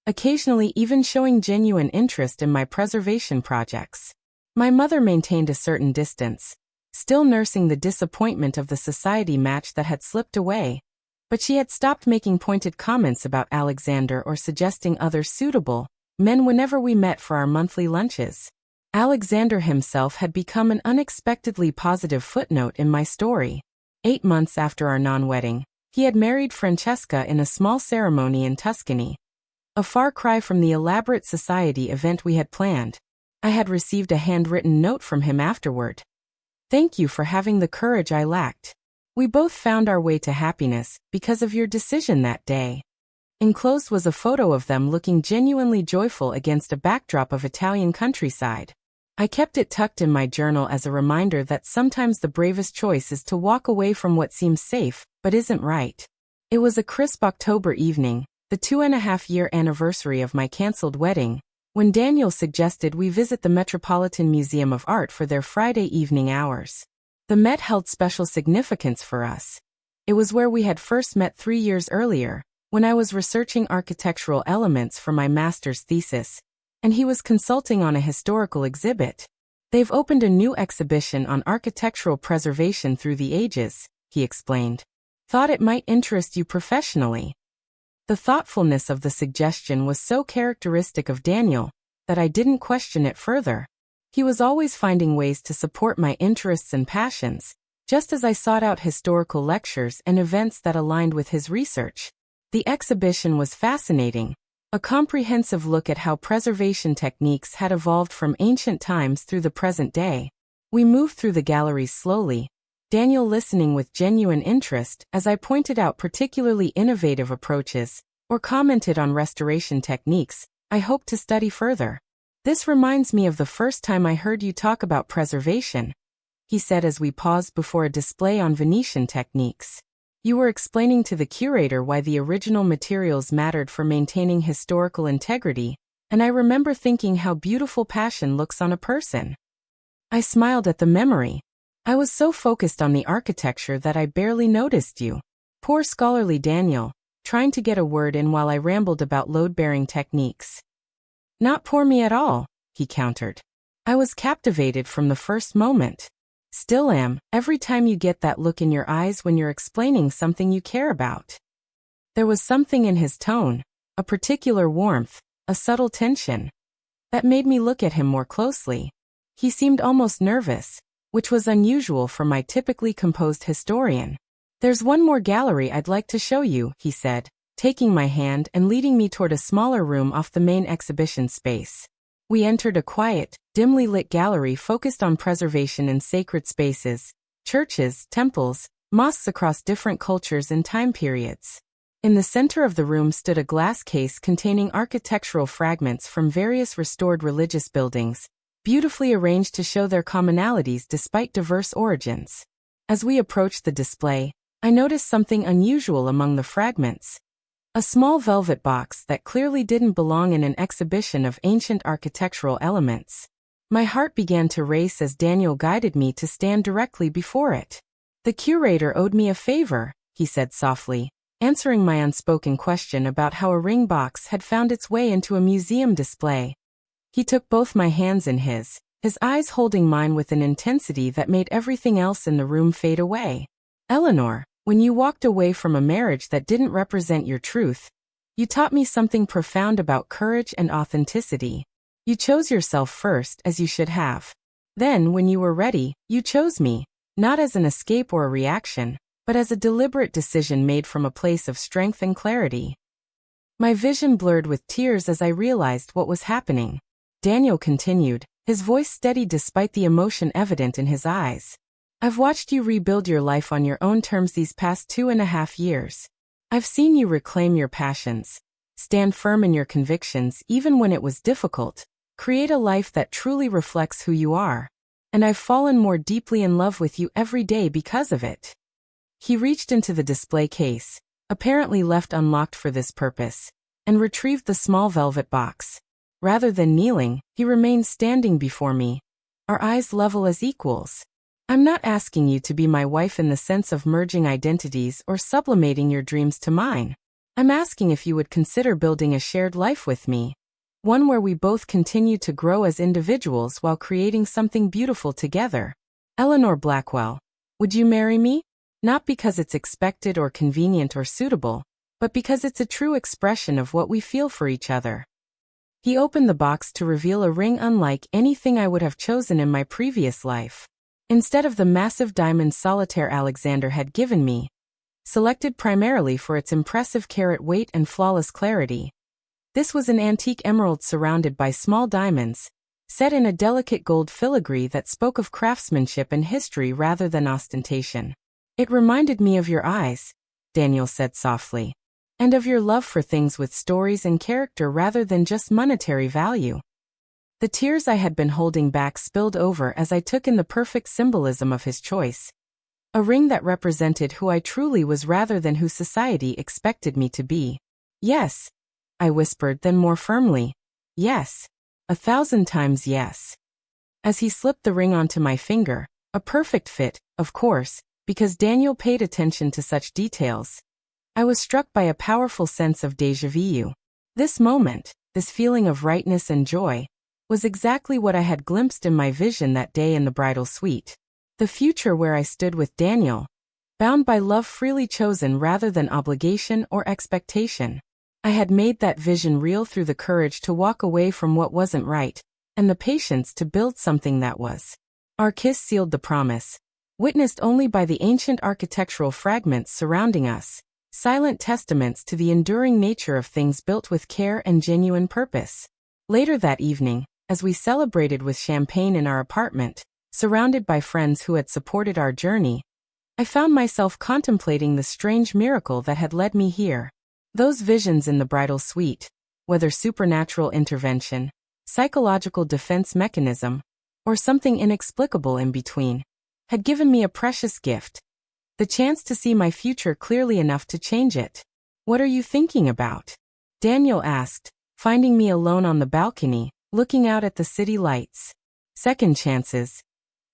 Speaker 1: occasionally even showing genuine interest in my preservation projects. My mother maintained a certain distance, still nursing the disappointment of the society match that had slipped away, but she had stopped making pointed comments about Alexander or suggesting other suitable men whenever we met for our monthly lunches. Alexander himself had become an unexpectedly positive footnote in my story. 8 months after our non-wedding, he had married Francesca in a small ceremony in Tuscany, a far cry from the elaborate society event we had planned. I had received a handwritten note from him afterward. "Thank you for having the courage I lacked. We both found our way to happiness because of your decision that day." Enclosed was a photo of them looking genuinely joyful against a backdrop of Italian countryside. I kept it tucked in my journal as a reminder that sometimes the bravest choice is to walk away from what seems safe, but isn't right. It was a crisp October evening, the 2.5-year anniversary of my cancelled wedding, when Daniel suggested we visit the Metropolitan Museum of Art for their Friday evening hours. The Met held special significance for us. It was where we had first met 3 years earlier, when I was researching architectural elements for my master's thesis, and he was consulting on a historical exhibit. They've opened a new exhibition on architectural preservation through the ages, he explained. Thought it might interest you professionally. The thoughtfulness of the suggestion was so characteristic of Daniel that I didn't question it further. He was always finding ways to support my interests and passions, just as I sought out historical lectures and events that aligned with his research. The exhibition was fascinating, a comprehensive look at how preservation techniques had evolved from ancient times through the present day. We moved through the galleries slowly, Daniel listening with genuine interest as I pointed out particularly innovative approaches or commented on restoration techniques I hope to study further. This reminds me of the first time I heard you talk about preservation, he said as we paused before a display on Venetian techniques. You were explaining to the curator why the original materials mattered for maintaining historical integrity, and I remember thinking how beautiful passion looks on a person. I smiled at the memory. I was so focused on the architecture that I barely noticed you. Poor scholarly Daniel, trying to get a word in while I rambled about load-bearing techniques. Not poor me at all, he countered. I was captivated from the first moment. Still am, every time you get that look in your eyes when you're explaining something you care about. There was something in his tone, a particular warmth, a subtle tension, that made me look at him more closely. He seemed almost nervous, which was unusual for my typically composed historian. There's one more gallery I'd like to show you, he said, taking my hand and leading me toward a smaller room off the main exhibition space. We entered a quiet, dimly lit gallery focused on preservation in sacred spaces, churches, temples, mosques across different cultures and time periods. In the center of the room stood a glass case containing architectural fragments from various restored religious buildings, beautifully arranged to show their commonalities despite diverse origins. As we approached the display, I noticed something unusual among the fragments. A small velvet box that clearly didn't belong in an exhibition of ancient architectural elements. My heart began to race as Daniel guided me to stand directly before it. The curator owed me a favor, he said softly, answering my unspoken question about how a ring box had found its way into a museum display. He took both my hands in his eyes holding mine with an intensity that made everything else in the room fade away. Eleanor, when you walked away from a marriage that didn't represent your truth, you taught me something profound about courage and authenticity. You chose yourself first, as you should have. Then, when you were ready, you chose me, not as an escape or a reaction, but as a deliberate decision made from a place of strength and clarity. My vision blurred with tears as I realized what was happening. Daniel continued, his voice steady despite the emotion evident in his eyes. I've watched you rebuild your life on your own terms these past 2.5 years. I've seen you reclaim your passions, stand firm in your convictions even when it was difficult, create a life that truly reflects who you are. And I've fallen more deeply in love with you every day because of it. He reached into the display case, apparently left unlocked for this purpose, and retrieved the small velvet box. Rather than kneeling, he remained standing before me, our eyes level as equals. I'm not asking you to be my wife in the sense of merging identities or sublimating your dreams to mine. I'm asking if you would consider building a shared life with me, one where we both continue to grow as individuals while creating something beautiful together. Eleanor Blackwell, would you marry me? Not because it's expected or convenient or suitable, but because it's a true expression of what we feel for each other. He opened the box to reveal a ring unlike anything I would have chosen in my previous life. Instead of the massive diamond solitaire Alexander had given me, selected primarily for its impressive carat weight and flawless clarity, this was an antique emerald surrounded by small diamonds, set in a delicate gold filigree that spoke of craftsmanship and history rather than ostentation. It reminded me of your eyes, Daniel said softly, and of your love for things with stories and character rather than just monetary value. The tears I had been holding back spilled over as I took in the perfect symbolism of his choice. A ring that represented who I truly was rather than who society expected me to be. Yes, I whispered, then more firmly. Yes. 1,000 times yes. As he slipped the ring onto my finger, a perfect fit, of course, because Daniel paid attention to such details, I was struck by a powerful sense of déjà vu. This moment, this feeling of rightness and joy, was exactly what I had glimpsed in my vision that day in the bridal suite. The future where I stood with Daniel, bound by love freely chosen rather than obligation or expectation. I had made that vision real through the courage to walk away from what wasn't right, and the patience to build something that was. Our kiss sealed the promise, witnessed only by the ancient architectural fragments surrounding us, silent testaments to the enduring nature of things built with care and genuine purpose. Later that evening, as we celebrated with champagne in our apartment, surrounded by friends who had supported our journey, I found myself contemplating the strange miracle that had led me here. Those visions in the bridal suite, whether supernatural intervention, psychological defense mechanism, or something inexplicable in between, had given me a precious gift, the chance to see my future clearly enough to change it. What are you thinking about? Daniel asked, finding me alone on the balcony, looking out at the city lights. Second chances,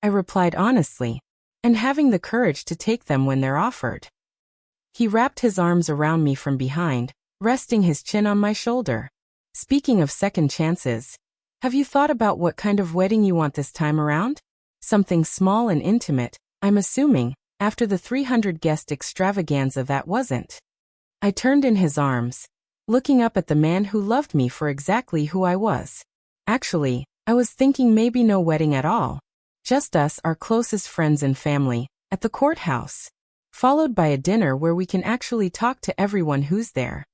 Speaker 1: I replied honestly, and having the courage to take them when they're offered. He wrapped his arms around me from behind, resting his chin on my shoulder. Speaking of second chances, have you thought about what kind of wedding you want this time around? Something small and intimate, I'm assuming, after the 300-guest extravaganza that wasn't. I turned in his arms, looking up at the man who loved me for exactly who I was. Actually, I was thinking maybe no wedding at all. Just us, our closest friends and family, at the courthouse, followed by a dinner where we can actually talk to everyone who's there.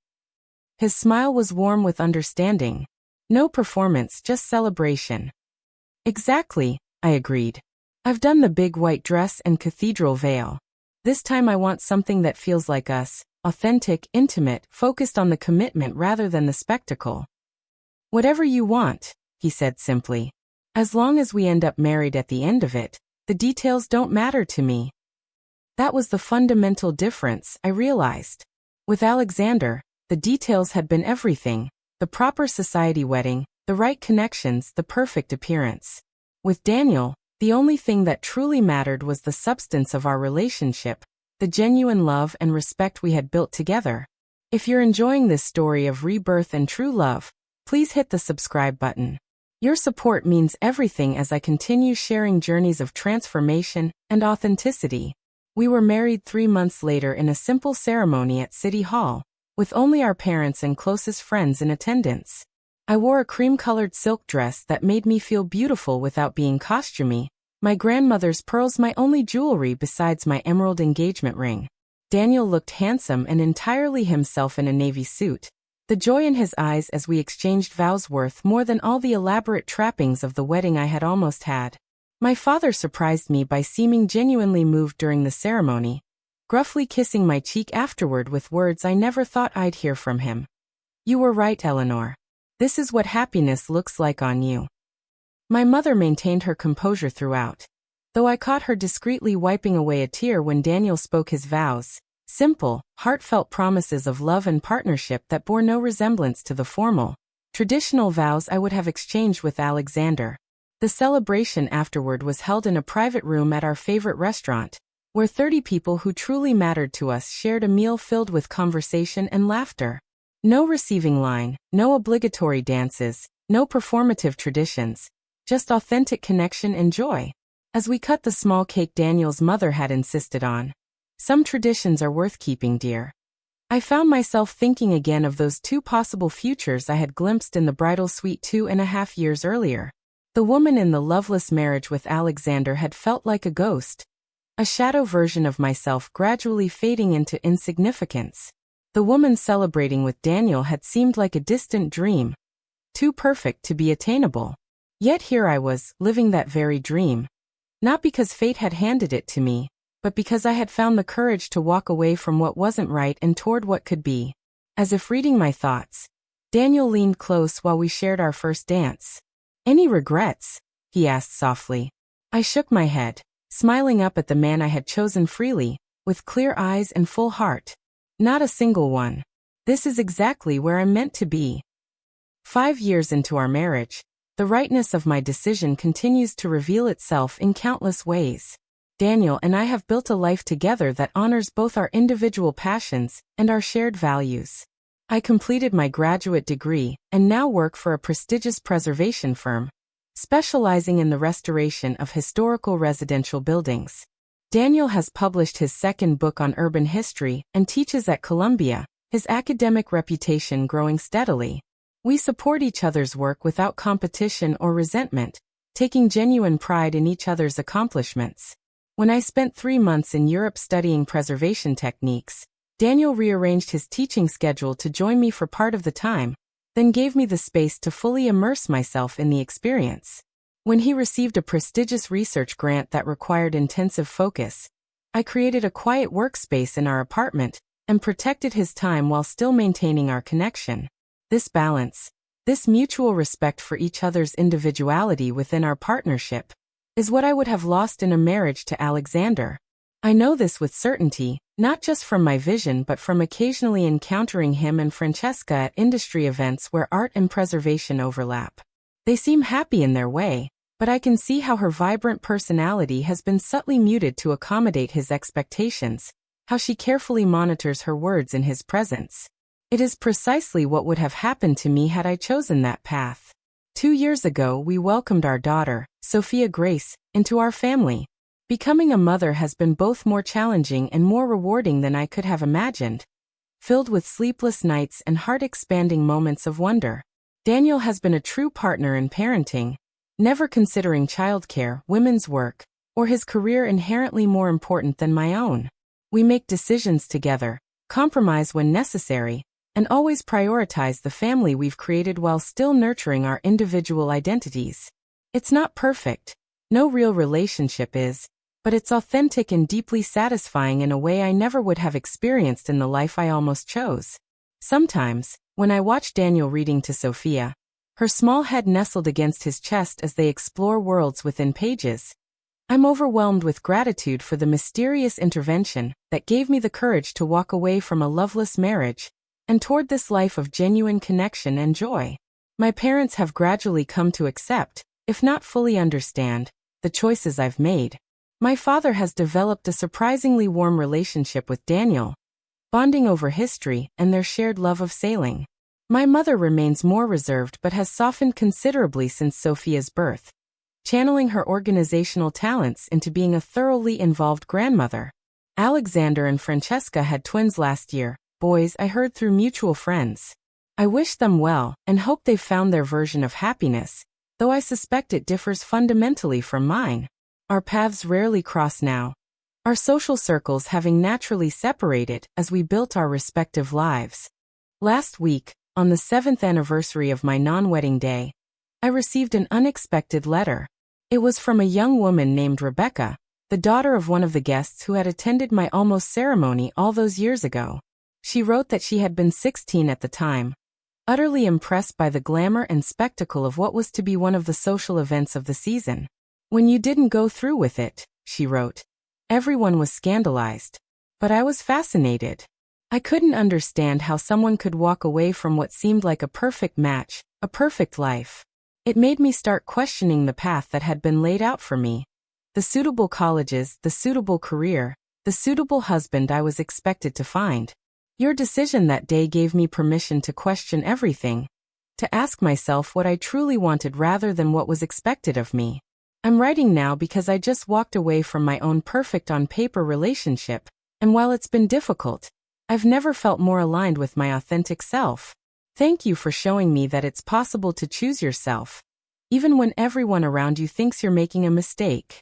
Speaker 1: His smile was warm with understanding. No performance, just celebration. Exactly, I agreed. I've done the big white dress and cathedral veil. This time I want something that feels like us, authentic, intimate, focused on the commitment rather than the spectacle. Whatever you want, he said simply. As long as we end up married at the end of it, the details don't matter to me. That was the fundamental difference, I realized. With Alexander, the details had been everything, the proper society wedding, the right connections, the perfect appearance. With Daniel, the only thing that truly mattered was the substance of our relationship, the genuine love and respect we had built together. If you're enjoying this story of rebirth and true love, please hit the subscribe button. Your support means everything as I continue sharing journeys of transformation and authenticity. We were married 3 months later in a simple ceremony at City Hall, with only our parents and closest friends in attendance. I wore a cream-colored silk dress that made me feel beautiful without being costumey, my grandmother's pearls my only jewelry besides my emerald engagement ring. Daniel looked handsome and entirely himself in a navy suit, the joy in his eyes as we exchanged vows worth more than all the elaborate trappings of the wedding I had almost had. My father surprised me by seeming genuinely moved during the ceremony, gruffly kissing my cheek afterward with words I never thought I'd hear from him. You were right, Eleanor. This is what happiness looks like on you. My mother maintained her composure throughout, though I caught her discreetly wiping away a tear when Daniel spoke his vows. Simple, heartfelt promises of love and partnership that bore no resemblance to the formal, traditional vows I would have exchanged with Alexander. The celebration afterward was held in a private room at our favorite restaurant, where 30 people who truly mattered to us shared a meal filled with conversation and laughter. No receiving line, no obligatory dances, no performative traditions, just authentic connection and joy. As we cut the small cake Daniel's mother had insisted on, some traditions are worth keeping, dear. I found myself thinking again of those 2 possible futures I had glimpsed in the bridal suite 2.5 years earlier. The woman in the loveless marriage with Alexander had felt like a ghost, a shadow version of myself gradually fading into insignificance. The woman celebrating with Daniel had seemed like a distant dream, too perfect to be attainable. Yet here I was, living that very dream. Not because fate had handed it to me, but because I had found the courage to walk away from what wasn't right and toward what could be. As if reading my thoughts, Daniel leaned close while we shared our first dance. Any regrets? He asked softly. I shook my head, smiling up at the man I had chosen freely, with clear eyes and full heart. Not a single one. This is exactly where I'm meant to be. 5 years into our marriage, the rightness of my decision continues to reveal itself in countless ways. Daniel and I have built a life together that honors both our individual passions and our shared values. I completed my graduate degree and now work for a prestigious preservation firm, specializing in the restoration of historical residential buildings. Daniel has published his second book on urban history and teaches at Columbia, his academic reputation growing steadily. We support each other's work without competition or resentment, taking genuine pride in each other's accomplishments. When I spent 3 months in Europe studying preservation techniques, Daniel rearranged his teaching schedule to join me for part of the time, then gave me the space to fully immerse myself in the experience. When he received a prestigious research grant that required intensive focus, I created a quiet workspace in our apartment and protected his time while still maintaining our connection. This balance, this mutual respect for each other's individuality within our partnership, is what I would have lost in a marriage to Alexander. I know this with certainty, not just from my vision but from occasionally encountering him and Francesca at industry events where art and preservation overlap. They seem happy in their way, but I can see how her vibrant personality has been subtly muted to accommodate his expectations, how she carefully monitors her words in his presence. It is precisely what would have happened to me had I chosen that path. 2 years ago we welcomed our daughter, Sophia Grace, into our family. Becoming a mother has been both more challenging and more rewarding than I could have imagined, filled with sleepless nights and heart-expanding moments of wonder. Daniel has been a true partner in parenting, never considering childcare, women's work, or his career inherently more important than my own. We make decisions together, compromise when necessary, and always prioritize the family we've created while still nurturing our individual identities. It's not perfect. No real relationship is, but it's authentic and deeply satisfying in a way I never would have experienced in the life I almost chose. Sometimes, when I watch Daniel reading to Sophia, her small head nestled against his chest as they explore worlds within pages, I'm overwhelmed with gratitude for the mysterious intervention that gave me the courage to walk away from a loveless marriage and toward this life of genuine connection and joy. My parents have gradually come to accept, if not fully understand, the choices I've made. My father has developed a surprisingly warm relationship with Daniel, bonding over history and their shared love of sailing. My mother remains more reserved but has softened considerably since Sophia's birth, channeling her organizational talents into being a thoroughly involved grandmother. Alexander and Francesca had twins last year, boys I heard through mutual friends. I wish them well and hope they've found their version of happiness, though I suspect it differs fundamentally from mine. Our paths rarely cross now, our social circles having naturally separated as we built our respective lives. Last week, on the 7th anniversary of my non-wedding day, I received an unexpected letter. It was from a young woman named Rebecca, the daughter of one of the guests who had attended my almost ceremony all those years ago. She wrote that she had been 16 at the time, utterly impressed by the glamour and spectacle of what was to be one of the social events of the season. When you didn't go through with it, she wrote, everyone was scandalized. But I was fascinated. I couldn't understand how someone could walk away from what seemed like a perfect match, a perfect life. It made me start questioning the path that had been laid out for me. The suitable colleges, the suitable career, the suitable husband I was expected to find. Your decision that day gave me permission to question everything, to ask myself what I truly wanted rather than what was expected of me. I'm writing now because I just walked away from my own perfect on paper relationship, and while it's been difficult, I've never felt more aligned with my authentic self. Thank you for showing me that it's possible to choose yourself, even when everyone around you thinks you're making a mistake.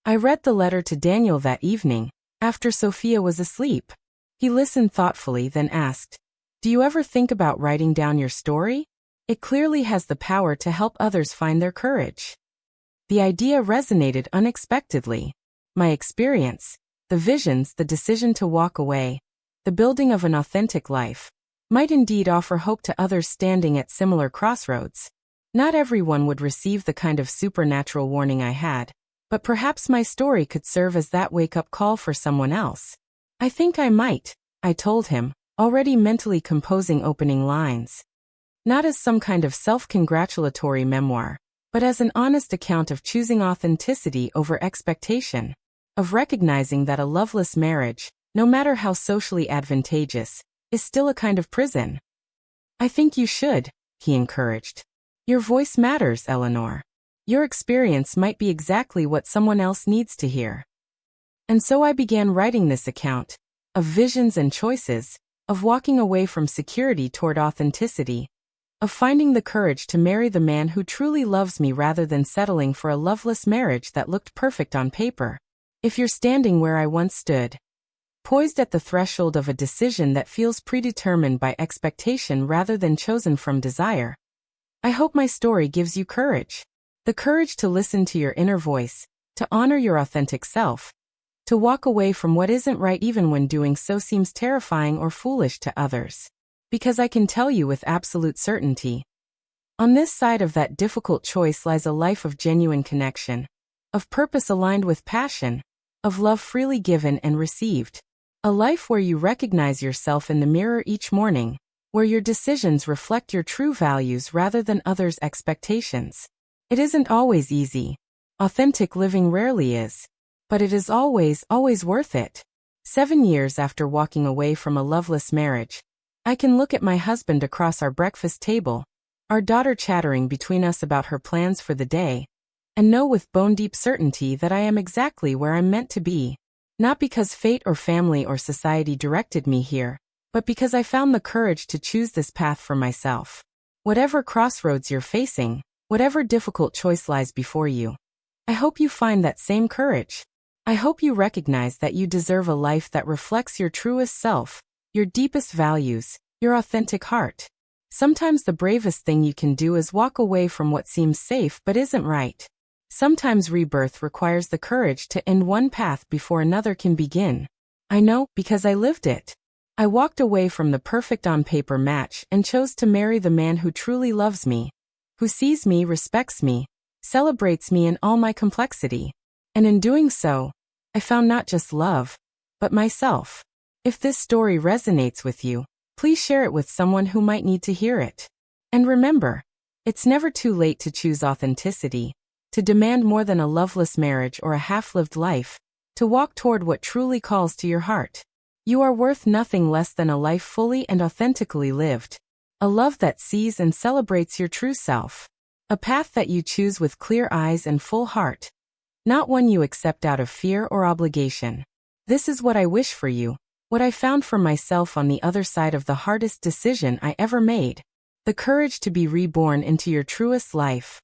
Speaker 1: I read the letter to Daniel that evening, after Sophia was asleep. He listened thoughtfully, then asked, "Do you ever think about writing down your story? It clearly has the power to help others find their courage." The idea resonated unexpectedly. My experience, the visions, the decision to walk away, the building of an authentic life, might indeed offer hope to others standing at similar crossroads. Not everyone would receive the kind of supernatural warning I had, but perhaps my story could serve as that wake-up call for someone else. I think I might, I told him, already mentally composing opening lines. Not as some kind of self-congratulatory memoir, but as an honest account of choosing authenticity over expectation, of recognizing that a loveless marriage, no matter how socially advantageous, is still a kind of prison. I think you should, he encouraged. Your voice matters, Eleanor. Your experience might be exactly what someone else needs to hear. And so I began writing this account, of visions and choices, of walking away from security toward authenticity, of finding the courage to marry the man who truly loves me rather than settling for a loveless marriage that looked perfect on paper. If you're standing where I once stood, poised at the threshold of a decision that feels predetermined by expectation rather than chosen from desire, I hope my story gives you courage. The courage to listen to your inner voice, to honor your authentic self, to walk away from what isn't right even when doing so seems terrifying or foolish to others. Because I can tell you with absolute certainty, on this side of that difficult choice lies a life of genuine connection, of purpose aligned with passion, of love freely given and received, a life where you recognize yourself in the mirror each morning, where your decisions reflect your true values rather than others' expectations. It isn't always easy. Authentic living rarely is. But it is always, always worth it. 7 years after walking away from a loveless marriage, I can look at my husband across our breakfast table, our daughter chattering between us about her plans for the day, and know with bone-deep certainty that I am exactly where I'm meant to be. Not because fate or family or society directed me here, but because I found the courage to choose this path for myself. Whatever crossroads you're facing, whatever difficult choice lies before you, I hope you find that same courage. I hope you recognize that you deserve a life that reflects your truest self, your deepest values, your authentic heart. Sometimes the bravest thing you can do is walk away from what seems safe but isn't right. Sometimes rebirth requires the courage to end one path before another can begin. I know, because I lived it. I walked away from the perfect on-paper match and chose to marry the man who truly loves me, who sees me, respects me, celebrates me in all my complexity. And in doing so, I found not just love, but myself. If this story resonates with you, please share it with someone who might need to hear it. And remember, it's never too late to choose authenticity, to demand more than a loveless marriage or a half-lived life, to walk toward what truly calls to your heart. You are worth nothing less than a life fully and authentically lived, a love that sees and celebrates your true self, a path that you choose with clear eyes and full heart, not one you accept out of fear or obligation. This is what I wish for you. What I found for myself on the other side of the hardest decision I ever made. The courage to be reborn into your truest life.